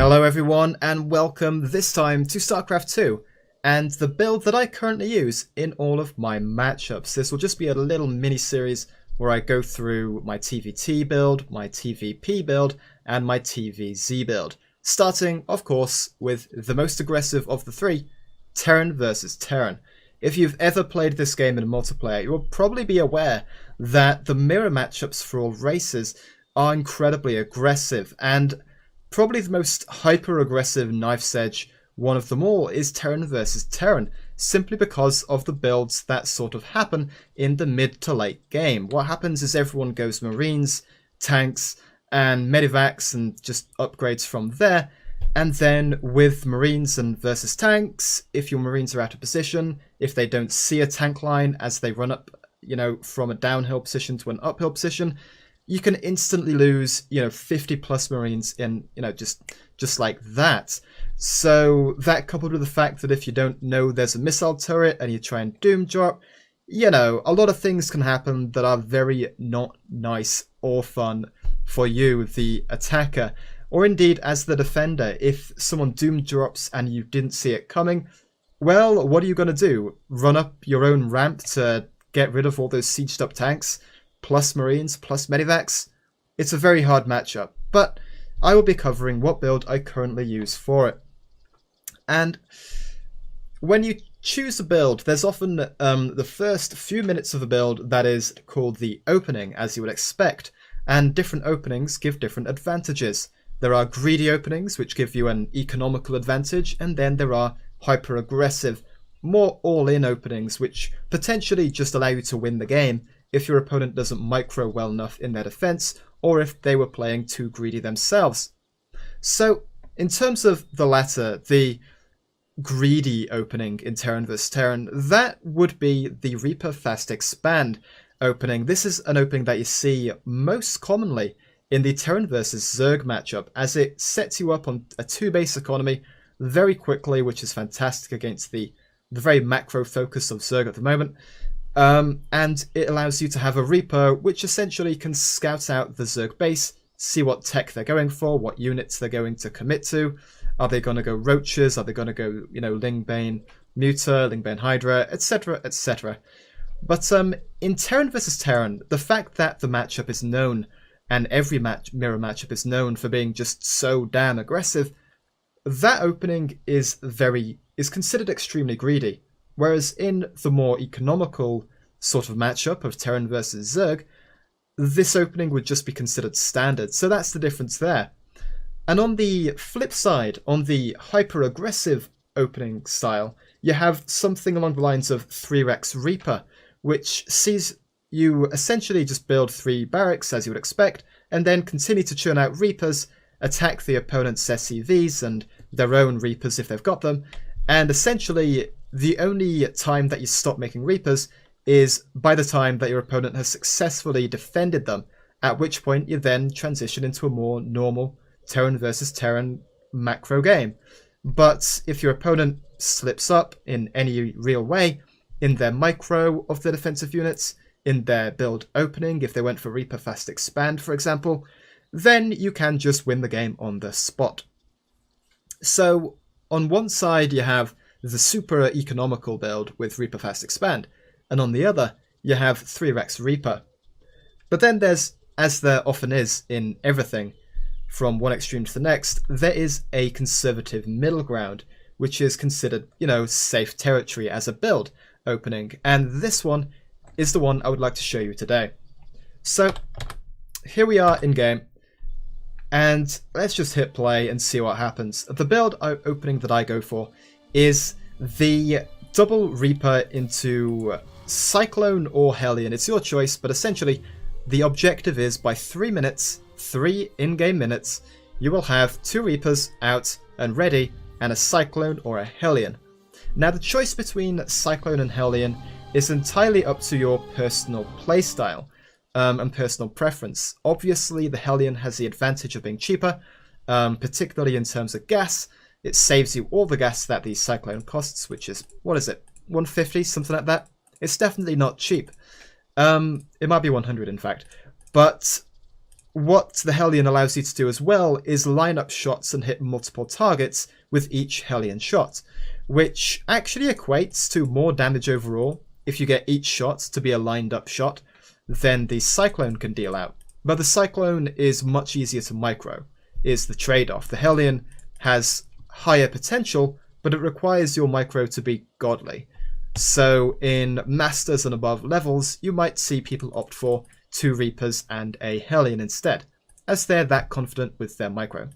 Hello everyone and welcome this time to StarCraft 2 and the build that I currently use in all of my matchups. This will just be a little mini series where I go through my TvT build, my TvP build and my TvZ build. Starting of course with the most aggressive of the three, Terran versus Terran. If you've ever played this game in multiplayer, you will probably be aware that the mirror matchups for all races are incredibly aggressive, and probably the most hyper-aggressive knife's edge one of them all is Terran versus Terran, simply because of the builds that sort of happen in the mid to late game. What happens is everyone goes Marines, tanks, and Medivacs and just upgrades from there. And then with Marines and versus tanks, if your Marines are out of position, if they don't see a tank line as they run up, from a downhill position to an uphill position, you can instantly lose, 50 plus Marines in, just like that. So that coupled with the fact that if you don't know there's a missile turret and you try and doom drop, a lot of things can happen that are very not nice or fun for you, the attacker. Or indeed, as the defender, if someone doom drops and you didn't see it coming, well, what are you going to do? Run up your own ramp to get rid of all those sieged up tanks, plus Marines, plus Medivacs? It's a very hard matchup, but I will be covering what build I currently use for it. And when you choose a build, there's often the first few minutes of a build that is called the opening, as you would expect, and different openings give different advantages. There are greedy openings, which give you an economical advantage, and then there are hyper-aggressive, more all-in openings, which potentially just allow you to win the game if your opponent doesn't micro well enough in their defense, or if they were playing too greedy themselves. So, in terms of the latter, the greedy opening in Terran vs Terran, that would be the Reaper Fast Expand opening. This is an opening that you see most commonly in the Terran versus Zerg matchup, as it sets you up on a 2-base economy very quickly, which is fantastic against the very macro focus of Zerg at the moment. And it allows you to have a Reaper, which essentially can scout out the Zerg base, see what tech they're going for, what units they're going to commit to. Are they going to go Roaches? Are they going to go, Lingbane Muta, Lingbane Hydra, etc., etc. But in Terran versus Terran, the fact that the matchup is known, and every mirror matchup is known for being just so damn aggressive, that opening is considered extremely greedy. Whereas in the more economical sort of matchup of Terran versus Zerg, this opening would just be considered standard. So that's the difference there. And on the flip side, on the hyper-aggressive opening style, you have something along the lines of 3-Rex Reaper, which sees you essentially just build 3 barracks, as you would expect, and then continue to churn out Reapers, attack the opponent's SCVs and their own Reapers if they've got them, and essentially the only time that you stop making Reapers is by the time that your opponent has successfully defended them, at which point you then transition into a more normal Terran versus Terran macro game. But if your opponent slips up in any real way, in their micro of the defensive units, in their build opening, if they went for Reaper Fast Expand, for example, then you can just win the game on the spot. So on one side you have the super economical build with Reaper Fast Expand, and on the other you have 3-Rex Reaper. But then there's, as there often is in everything, from one extreme to the next, there is a conservative middle ground, which is considered, safe territory as a build opening, and this one is the one I would like to show you today. So here we are in game, and let's just hit play and see what happens. The build opening that I go for is the double Reaper into Cyclone or Hellion. It's your choice, but essentially the objective is by 3 minutes, 3 in-game minutes, you will have 2 Reapers out and ready and a Cyclone or a Hellion. Now the choice between Cyclone and Hellion is entirely up to your personal playstyle and personal preference. Obviously the Hellion has the advantage of being cheaper, particularly in terms of gas. It saves you all the gas that the Cyclone costs, which is, what is it, 150, something like that? It's definitely not cheap. It might be 100 in fact. But what the Hellion allows you to do as well is line up shots and hit multiple targets with each Hellion shot, which actually equates to more damage overall if you get each shot to be a lined up shot than the Cyclone can deal out. But the Cyclone is much easier to micro, is the trade-off. The Hellion has higher potential, but it requires your micro to be godly. So in Masters and above levels, you might see people opt for 2 Reapers and a Hellion instead, as they're that confident with their micro.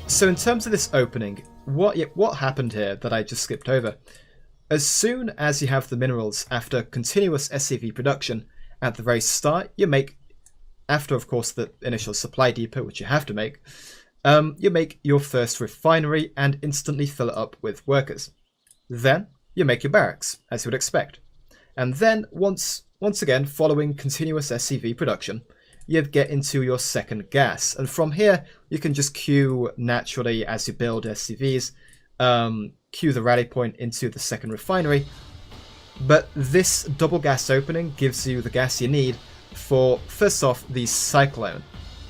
So in terms of this opening, what happened here that I just skipped over? As soon as you have the minerals after continuous SCV production at the very start, you make, after of course the initial supply depot, which you have to make, you make your first refinery and instantly fill it up with workers. Then you make your barracks, as you would expect. And then once again, following continuous SCV production, you get into your second gas. And from here, you can just queue naturally as you build SCVs, queue the rally point into the second refinery. But this double gas opening gives you the gas you need for, first off, the Cyclone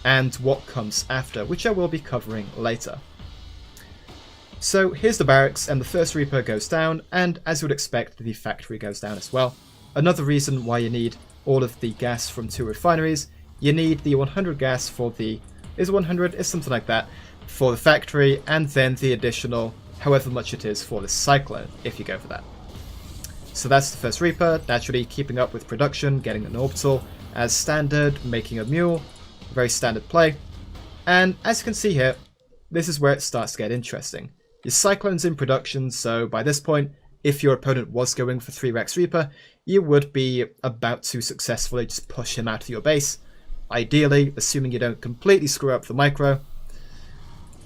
and what comes after, which I will be covering later. So here's the barracks, and the first Reaper goes down, and as you would expect, the factory goes down as well. Another reason why you need all of the gas from 2 refineries, you need the 100 gas for the, is 100, is something like that, for the factory, and then the additional, however much it is for the Cyclone, if you go for that. So that's the first Reaper, naturally keeping up with production, getting an Orbital as standard, making a Mule, very standard play. And as you can see here, this is where it starts to get interesting. Your Cyclone's in production, so by this point, if your opponent was going for 3 Rex Reaper, you would be about to successfully just push him out of your base. Ideally, assuming you don't completely screw up the micro.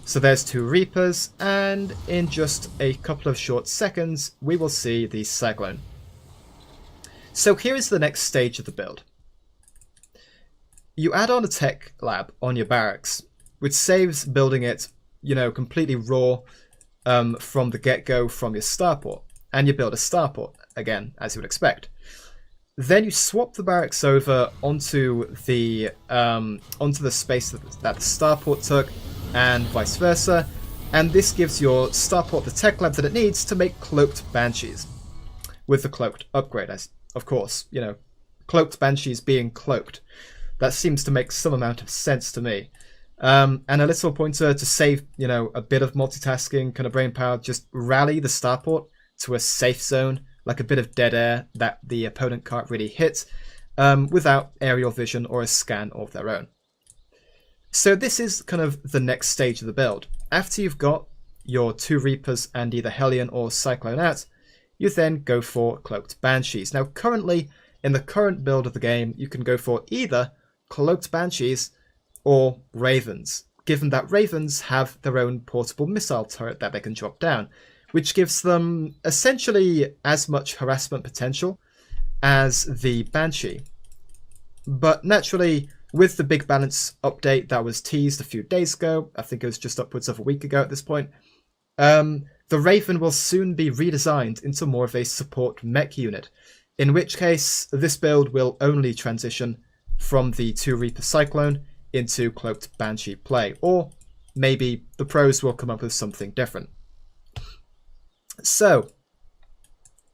So there's 2 Reapers, and in just a couple of short seconds, we will see the Cyclone. So here is the next stage of the build. You add on a tech lab on your barracks, which saves building it, completely raw from the get-go from your starport. And you build a starport, again, as you would expect. Then you swap the barracks over onto the space that the starport took, and vice versa. And this gives your starport the tech lab that it needs to make cloaked Banshees. With the cloaked upgrade, as of course, cloaked Banshees being cloaked. That seems to make some amount of sense to me. And a little pointer to save, a bit of multitasking, kind of brain power, just rally the starport to a safe zone, like a bit of dead air that the opponent can't really hit, without aerial vision or a scan of their own. So this is kind of the next stage of the build. After you've got your 2 Reapers and either Hellion or Cyclone out, you then go for Cloaked Banshees. Now currently, in the current build of the game, you can go for either Cloaked Banshees or Ravens, given that Ravens have their own portable missile turret that they can drop down, which gives them essentially as much harassment potential as the Banshee. But naturally, with the big balance update that was teased a few days ago, I think it was just upwards of a week ago at this point, the Raven will soon be redesigned into more of a support mech unit, in which case this build will only transition from the 2 Reaper Cyclone into Cloaked Banshee play, or maybe the pros will come up with something different. So,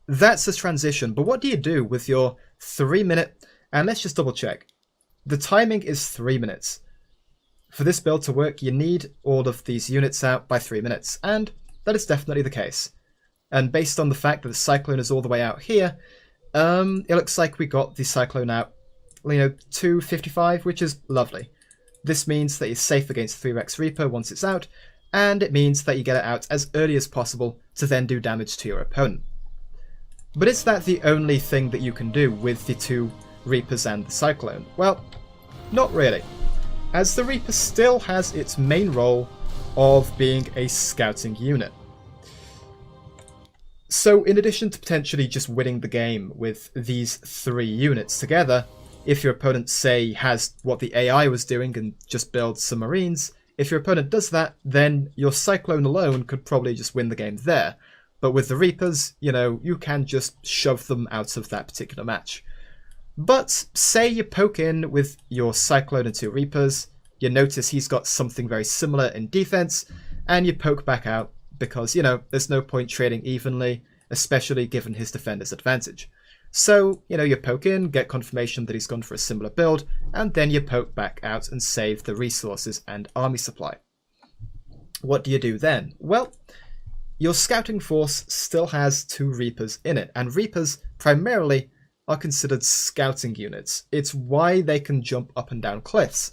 that's the transition, but what do you do with your 3-minute, and let's just double check, the timing is 3 minutes. For this build to work, you need all of these units out by 3 minutes, and that is definitely the case. And based on the fact that the Cyclone is all the way out here, it looks like we got the Cyclone out, 2:55, which is lovely. This means that you're safe against 3 Rex Reaper once it's out, and it means that you get it out as early as possible to then do damage to your opponent. But is that the only thing that you can do with the 2 Reapers and the Cyclone? Well, not really, as the Reaper still has its main role of being a scouting unit. So in addition to potentially just winning the game with these 3 units together, if your opponent, say, has what the AI was doing and just builds some Marines, if your opponent does that, then your Cyclone alone could probably just win the game there. But with the Reapers, you can just shove them out of that particular match. But say you poke in with your Cyclone and 2 Reapers, you notice he's got something very similar in defense, and you poke back out because, you know, there's no point trading evenly, especially given his defender's advantage. So, you know, you poke in, get confirmation that he's gone for a similar build, and then you poke back out and save the resources and army supply. What do you do then? Well, your scouting force still has 2 Reapers in it, and Reapers primarily are considered scouting units. It's why they can jump up and down cliffs.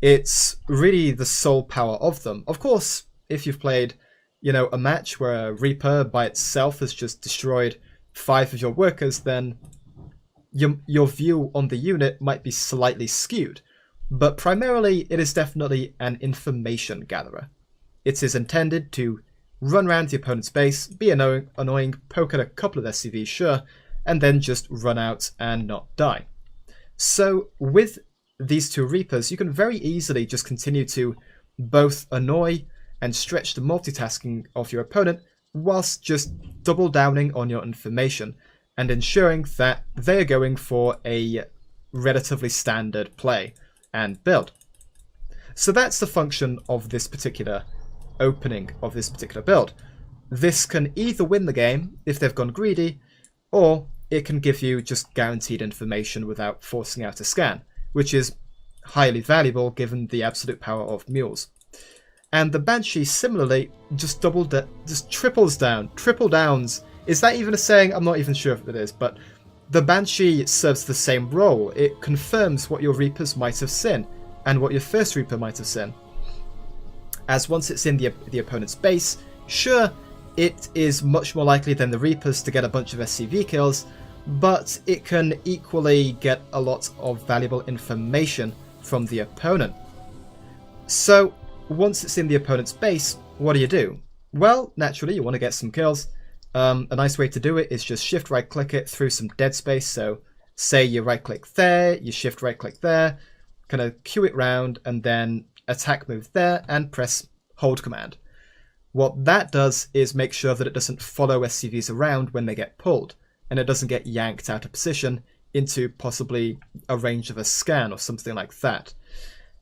It's really the sole power of them. Of course, if you've played, you know, a match where a Reaper by itself has just destroyed 5 of your workers, then your view on the unit might be slightly skewed. But primarily, it is definitely an information gatherer. It is intended to run around the opponent's base, be annoying, poke at a couple of SCVs, sure, and then just run out and not die. So with these 2 Reapers, you can very easily just continue to both annoy and stretch the multitasking of your opponent whilst just double downing on your information and ensuring that they are going for a relatively standard play and build. So that's the function of this particular opening of this particular build. This can either win the game if they've gone greedy, or it can give you just guaranteed information without forcing out a scan, which is highly valuable given the absolute power of mules. And the Banshee similarly just triples down. Triple downs. Is that even a saying? I'm not even sure if it is, but the Banshee serves the same role. It confirms what your Reapers might have seen and what your first Reaper might have seen. As once it's in the opponent's base, sure, it is much more likely than the Reapers to get a bunch of SCV kills, but it can equally get a lot of valuable information from the opponent. So once it's in the opponent's base, what do? Well, naturally, you want to get some kills. A nice way to do it is just shift right click it through some dead space. So say you right click there, you shift right click there, kind of queue it round, and then attack move there and press hold command. What that does is make sure that it doesn't follow SCVs around when they get pulled, and it doesn't get yanked out of position into possibly a range of a scan or something like that.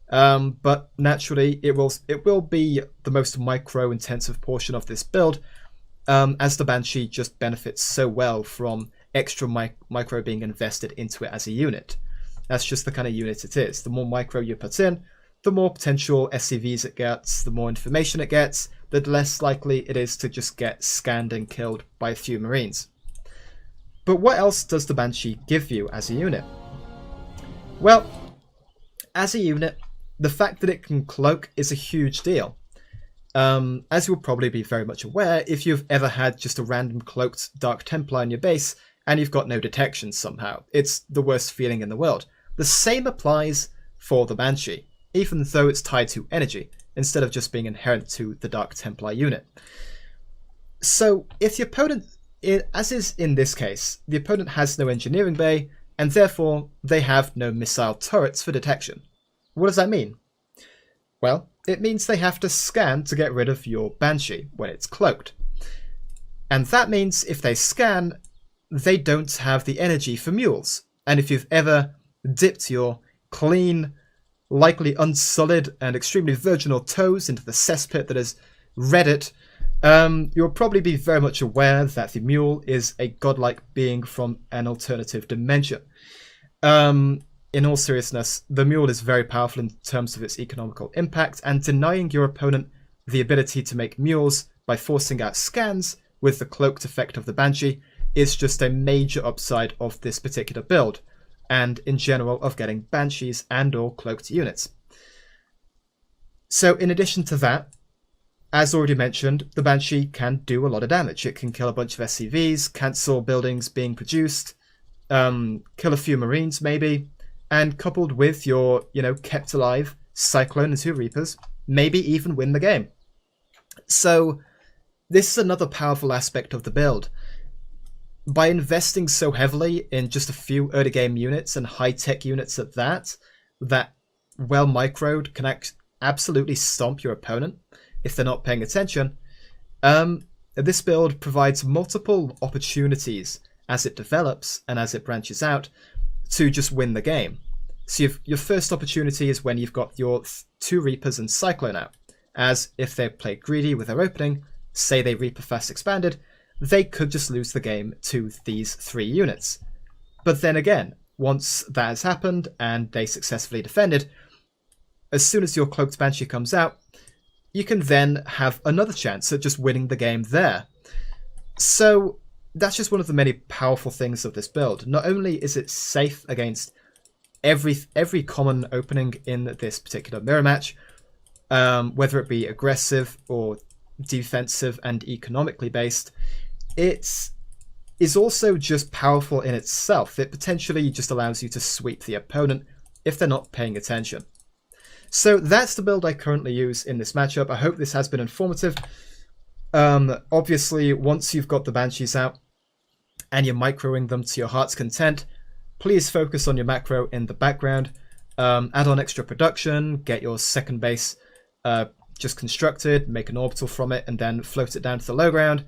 But naturally, it will be the most micro-intensive portion of this build, as the Banshee just benefits so well from extra micro being invested into it as a unit. That's just the kind of unit it is. The more micro you put in, the more potential SCVs it gets, the more information it gets, the less likely it is to just get scanned and killed by a few Marines. But what else does the Banshee give you as a unit? Well, as a unit, the fact that it can cloak is a huge deal. As you'll probably be very much aware, if you've ever had just a random cloaked Dark Templar in your base and you've got no detection somehow, it's the worst feeling in the world. The same applies for the Banshee, even though it's tied to energy, instead of just being inherent to the Dark Templar unit. So if the opponent, as is in this case, the opponent has no engineering bay, and therefore they have no missile turrets for detection. What does that mean? Well, it means they have to scan to get rid of your Banshee when it's cloaked. And that means if they scan, they don't have the energy for mules. And if you've ever dipped your clean, likely unsullied and extremely virginal toes into the cesspit that is Reddit, you'll probably be very much aware that the mule is a godlike being from an alternative dimension. In all seriousness, the mule is very powerful in terms of its economical impact, and denying your opponent the ability to make mules by forcing out scans with the cloaked effect of the Banshee is just a major upside of this particular build, and in general of getting Banshees and or cloaked units. So in addition to that, as already mentioned, the Banshee can do a lot of damage. It can kill a bunch of SCVs, cancel buildings being produced, kill a few Marines maybe, and coupled with your, kept alive Cyclone and 2 Reapers, maybe even win the game. So this is another powerful aspect of the build. By investing so heavily in just a few early game units and high-tech units at that well microed can absolutely stomp your opponent if they're not paying attention, this build provides multiple opportunities as it develops and as it branches out to just win the game. So your first opportunity is when you've got your 2 Reapers and Cyclone out, as if they play greedy with their opening, say they Reaper fast expanded, they could just lose the game to these 3 units. But then again, once that has happened and they successfully defended, as soon as your Cloaked Banshee comes out, you can then have another chance at just winning the game there. So that's just one of the many powerful things of this build. Not only is it safe against every common opening in this particular mirror match, whether it be aggressive or defensive and economically based, it is also just powerful in itself. It potentially just allows you to sweep the opponent if they're not paying attention. So that's the build I currently use in this matchup. I hope this has been informative. Obviously, once you've got the Banshees out and you're microing them to your heart's content, please focus on your macro in the background. Add on extra production, get your second base just constructed, make an orbital from it, and then float it down to the low ground.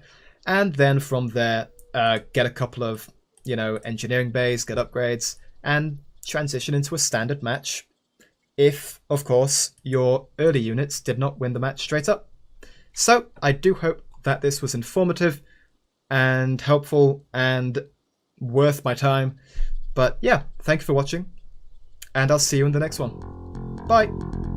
And then from there, get a couple of, engineering bays, get upgrades, and transition into a standard match. If, of course, your early units did not win the match straight up. So, I do hope that this was informative and helpful and worth my time. But yeah, thank you for watching, and I'll see you in the next one. Bye!